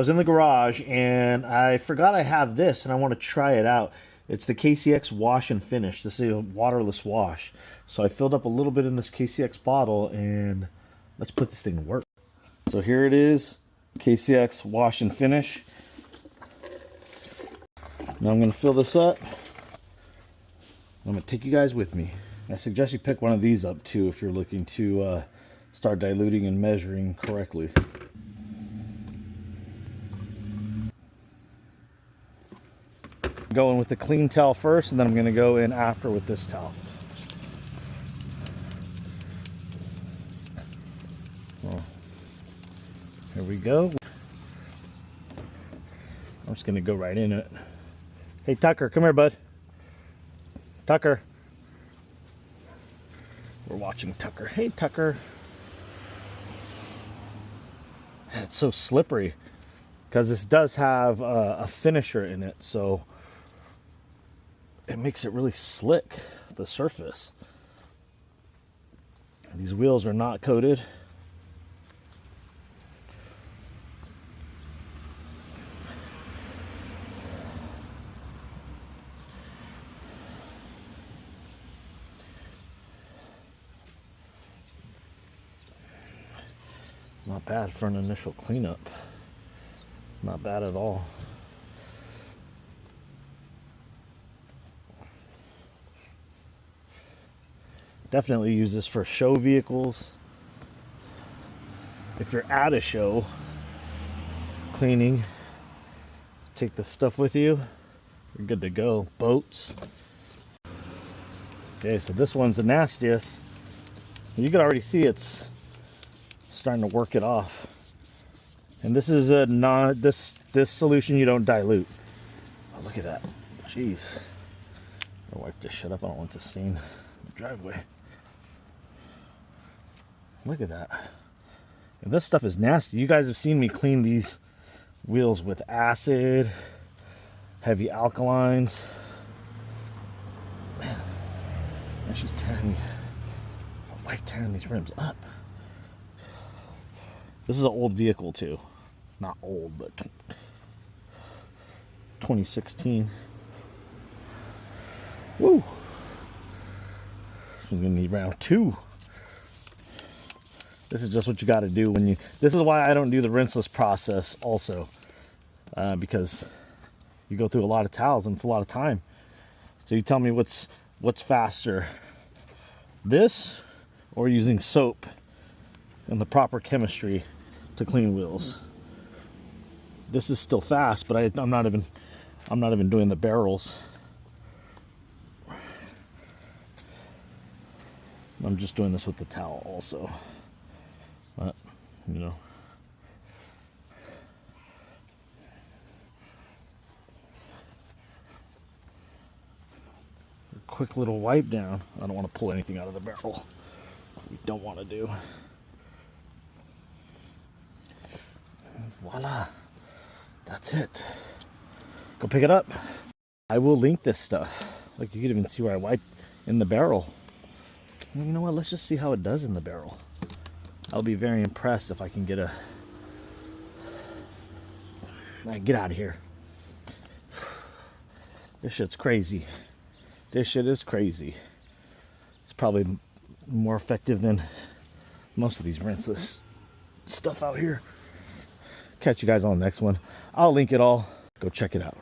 I was in the garage and I forgot I have this and I want to try it out. It's the KCX Wash and Finish. This is a waterless wash. So I filled up a little bit in this KCX bottle and let's put this thing to work. So here it is, KCX Wash and Finish. Now I'm going to fill this up. I'm going to take you guys with me. I suggest you pick one of these up too if you're looking to start diluting and measuring correctly. Going with the clean towel first, and then I'm going to go in after with this towel. Oh, here we go. I'm just going to go right in it. Hey Tucker, come here, bud. Tucker. We're watching Tucker. Hey Tucker. It's so slippery because this does have a finisher in it, so it makes it really slick, the surface. These wheels are not coated. Not bad for an initial cleanup. Not bad at all. Definitely use this for show vehicles. If you're at a show cleaning, take this stuff with you. You're good to go. Boats. Okay, so this one's the nastiest. You can already see it's starting to work it off. And this is a this solution you don't dilute. Oh, look at that. Jeez. I'll wipe this shit up. I don't want this seen in the driveway. Look at that. And this stuff is nasty. You guys have seen me clean these wheels with acid, heavy alkalines. Man, and she's tearing, my wife tearing these rims up. This is an old vehicle too. Not old, but 2016. Woo! This is gonna need round 2. This is just what you got to do when you. This is why I don't do the rinseless process also, because you go through a lot of towels and it's a lot of time. So you tell me what's faster, this or using soap and the proper chemistry to clean wheels. This is still fast, but I'm not even doing the barrels. I'm just doing this with the towel also. But, you know. A quick little wipe down. I don't want to pull anything out of the barrel. We don't want to do. And voila. That's it. Go pick it up. I will link this stuff. Like, you can even see where I wiped in the barrel. Well, you know what? Let's just see how it does in the barrel. I'll be very impressed if I can get get out of here. This shit's crazy. This shit is crazy. It's probably more effective than most of these rinseless stuff out here. Catch you guys on the next one. I'll link it all. Go check it out.